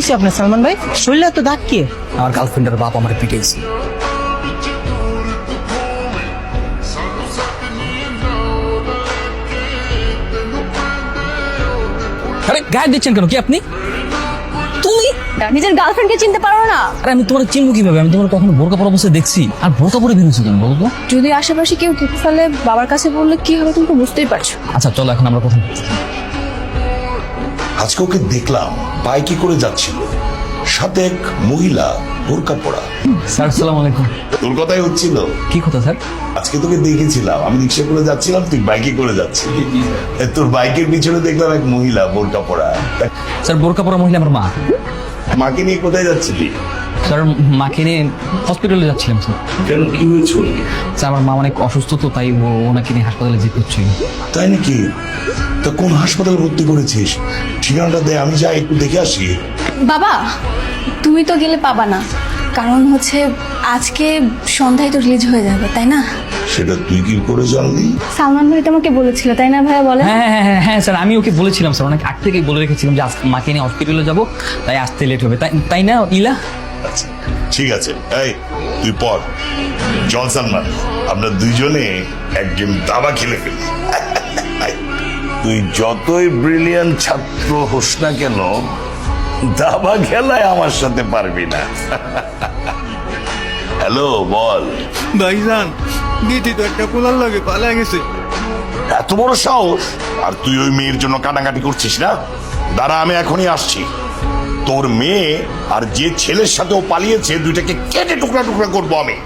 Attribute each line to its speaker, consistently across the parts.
Speaker 1: কিসে আপনার সালমান ভাই? শরীরে তো দাগ কি?
Speaker 2: আমার গার্লফ্রেন্ডের বাপ আমার পিটাইছে। আরে গায়ে দিচ্ছেন কেন? কি আপনি? তুমি
Speaker 3: নিজের গার্লফ্রেন্ডকে চিনতে পারো না?
Speaker 2: আরে আমি তোমার চিনবো কিভাবে? আমি তোমার কখনো বোরকা পরা অবস্থায় দেখছি? আর বোরকা পরে বেরোছো কেন বলো তো?
Speaker 3: যদি আশেপাশে কেউ দেখে ফেলে, বাবার কাছে বললে কি হবে তুমি তো বুঝতেই পারছো।
Speaker 2: আচ্ছা চলো এখন আমরা কথা
Speaker 4: আজকে ওকে দেখলাম বাইকে করে যাচ্ছিল, সাথে এক মহিলা বোরকা পরা।
Speaker 2: স্যার আসসালামু আলাইকুম।
Speaker 4: তোর কথাই হচ্ছিল।
Speaker 2: কি কথা স্যার?
Speaker 4: আজকে তোকে দেখেছিলাম, আমি রিক্সা করে যাচ্ছিলাম, তুই বাইকে করে যাচ্ছিলি। তোর বাইকের পিছনে দেখলাম এক মহিলা বোরকা পরা।
Speaker 2: স্যার বোরকা পরা মহিলা আমার মা।
Speaker 4: মাকে নিয়ে কোথায় যাচ্ছিলি?
Speaker 2: স্যার মাকে নিয়ে হসপিটালে যাচ্ছিলাম স্যার।
Speaker 4: কেন, কি হয়েছে?
Speaker 2: স্যার আমার মা অনেক অসুস্থ, তো তাই ওনাকে নিয়ে হাসপাতালে যেতে হচ্ছে।
Speaker 4: তাই নাকি? তা কোন হাসপাতালে ভর্তি করেছিস? ঠিকানাটা দে, আমি যাই একটু দেখে আসি।
Speaker 3: বাবা, তুমি তো গেলে পাবা না, কারণ হচ্ছে আজকে সন্ধ্যায় তো রিলিজ হয়ে যাবে, তাই না?
Speaker 4: সেটা তুই কি করে জানলি?
Speaker 3: সালমান ভাই তোমাকে বলেছিল, তাই না ভাইয়া? বলে
Speaker 2: হ্যাঁ হ্যাঁ হ্যাঁ হ্যাঁ স্যার, আমি ওকে বলেছিলাম স্যার, অনেক আগ থেকেই বলে রেখেছিলাম যে মাকে নিয়ে হসপিটালে যাবো, তাই আসতে লেট হবে। তাই না ইলা?
Speaker 4: আচ্ছা ঠিক আছে, এই তুই পর। চল সালমান, আমরা দুইজনে একজন দাবা খেলে ফেলি। তুই যতই ব্রিলিয়ান্ট ছাত্র হোস না কেন, দাবা খেলায় আমার সাথে পারবি না। হ্যালো, বল।
Speaker 5: ভাইজান, দিদি তো একটা পোলার লাগে পালা গেছে।
Speaker 4: এত বড় সাহস! আর তুই ওই মেয়ের জন্য কাটাকাটি করছিস না? দাঁড়া, আমি এখনই আসছি। তোর মেয়ে আর যে ছেলের সাথে ও পালিয়েছে, দুইটাকে কেটে টুকরা টুকরা করবো আমি।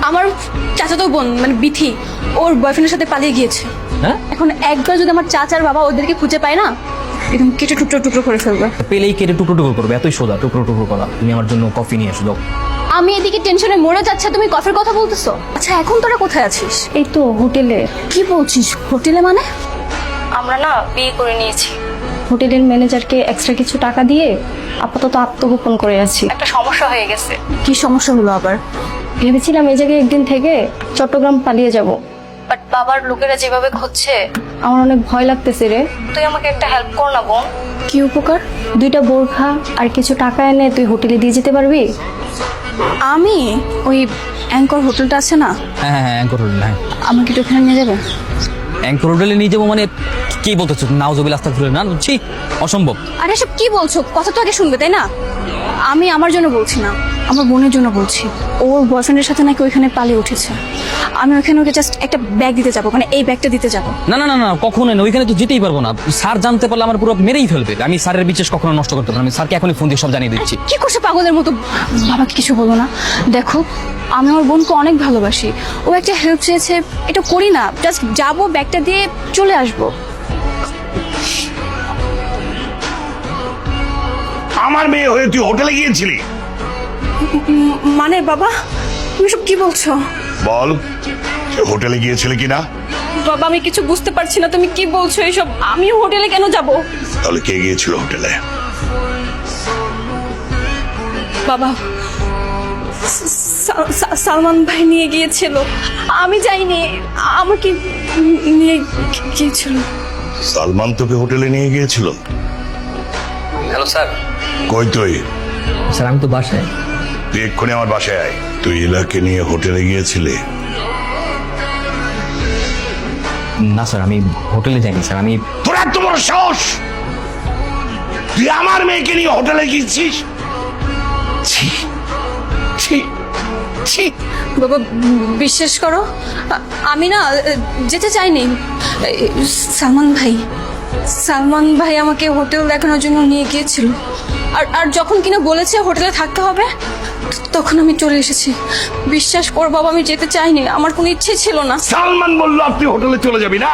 Speaker 3: আমার চাচাতো বোন মানে বিথি ওর বয়ফ্রেন্ডের সাথে পালিয়ে গিয়েছে।
Speaker 2: হ্যাঁ,
Speaker 3: এখন একবার যদি আমার চাচার বাবা ওদেরকে খুঁজে পায় না, একদম কেটে টুকরো টুকরো করে ফেলবে।
Speaker 2: পেলেই কেটে টুকরো টুকরো করবে, এতই সোজা টুকরো টুকরো করা। তুমি আমার জন্য কফি নিয়ে এসো।
Speaker 3: আমি এদিকে টেনশনে মরে যাচ্ছে, তুমি কফির কথা বলতেছো? আচ্ছা এখন তোরা কোথায় আছিস? এই তো হোটেলে। কি বলছিস হোটেলে? মানে আমরা না বিয়ে করে নিয়েছি। হোটেলের ম্যানেজারকে এক্সট্রা কিছু টাকা দিয়ে আপাতত আত্মগোপন করে আছি। একটা সমস্যা হয়ে গেছে। কি সমস্যা হলো আবার? ভেবেছিলাম এই জায়গায় একদিন থেকে চট্টগ্রাম পালিয়ে যাব, বাট বাবার লোকেরা যেভাবে খুঁজছে আমার অনেক ভয় লাগতেছে রে। তুই আমাকে একটা হেল্প কর না বোন। কি উপকার? 2টা বোরখা আর কিছু টাকা এনে তুই হোটেলে দিয়ে যেতে পারবি? আমি ওই অ্যাঙ্কর হোটেলটা আছে না?
Speaker 2: হ্যাঁ হ্যাঁ হ্যাঁ, অ্যাঙ্কর হোটেল। হ্যাঁ,
Speaker 3: আমাকে একটু ওখানে নিয়ে যাবে?
Speaker 2: অ্যাঙ্কর হোটেলে নিয়ে যাবো মানে কি বলতেছো? নাউজুবিল্লাহ আস্তাগফিরুল্লাহ। না বুঝছি, অসম্ভব।
Speaker 3: আরে সব কি বলছো? কথা তো আগে শুনবে, তাই না? আমি আমার জন্য বলছি না, আমার বোনের জন্য বলছি। ওর বয়ফ্রেন্ডের সাথে নাকি ওইখানে পালিয়ে উঠেছে। আমি ওখানে ওকে জাস্ট একটা ব্যাগ দিতে যাবো, মানে এই ব্যাগটা দিতে যাবো।
Speaker 2: না না না না, কখনোই না, ওইখানে তো যেতেই পারবো না। স্যার জানতে পারলে আমার পুরো মেরেই ফেলবে। আমি স্যারের বিশেষ কখনো নষ্ট করতে পারবো না। আমি স্যারকে এখনই ফোন দিয়ে সব জানিয়ে দিচ্ছি।
Speaker 3: কি করছে পাগলের মতো? বাবাকে কিছু বলো না। দেখো আমি আমার বোনকে অনেক ভালোবাসি, ও একটা হেল্প চেয়েছে, এটা করি না। জাস্ট যাবো, ব্যাগটা দিয়ে চলে আসবো।
Speaker 4: আমার মেয়ে হয়ে তুই হোটেলে গিয়েছিলি?
Speaker 3: মানে বাবা তুমি সব কি বলছো?
Speaker 4: বল, তুই হোটেলে গিয়েছিলি কিনা?
Speaker 3: বাবা আমি কিছু বুঝতে পারছি না, তুমি কি বলছো এইসব? আমি হোটেলে কেন যাব?
Speaker 4: তাহলে কে গিয়েছিল হোটেলে?
Speaker 3: বাবা সালমান ভাই নিয়ে গিয়েছিল, আমি যাইনি। আমাকে নিয়ে গিয়েছিল।
Speaker 4: সালমান তোকে হোটেলে নিয়ে গিয়েছিল?
Speaker 2: Hello sir.
Speaker 4: কই তুই?
Speaker 2: স্যার আমি তো বাসায়।
Speaker 4: তুই এক্ষুনি আমার বাসায় আয়। তুই ইলাকে নিয়ে হোটেলে গিয়েছিলি?
Speaker 2: না স্যার, আমি হোটেলে যাইনি স্যার। আমি
Speaker 4: তোর এত বড় সাহস! তুই আমার মেয়েকে নিয়ে হোটেলে গিয়েছিস? ছি ছি ছি!
Speaker 3: বাবা বিশ্বাস করো, আমি না যেতে চাইনি। সালমান ভাই আমাকে হোটেল দেখানোর জন্য নিয়ে গিয়েছিল, আর যখন কিনা বলেছে হোটেলে থাকতে হবে, তখন আমি চলে এসেছি। বিশ্বাস কর বাবা, আমি যেতে চাইনি, আমার কোনো ইচ্ছে ছিল না।
Speaker 4: সালমান বললো আপনি হোটেলে চলে যাবি না?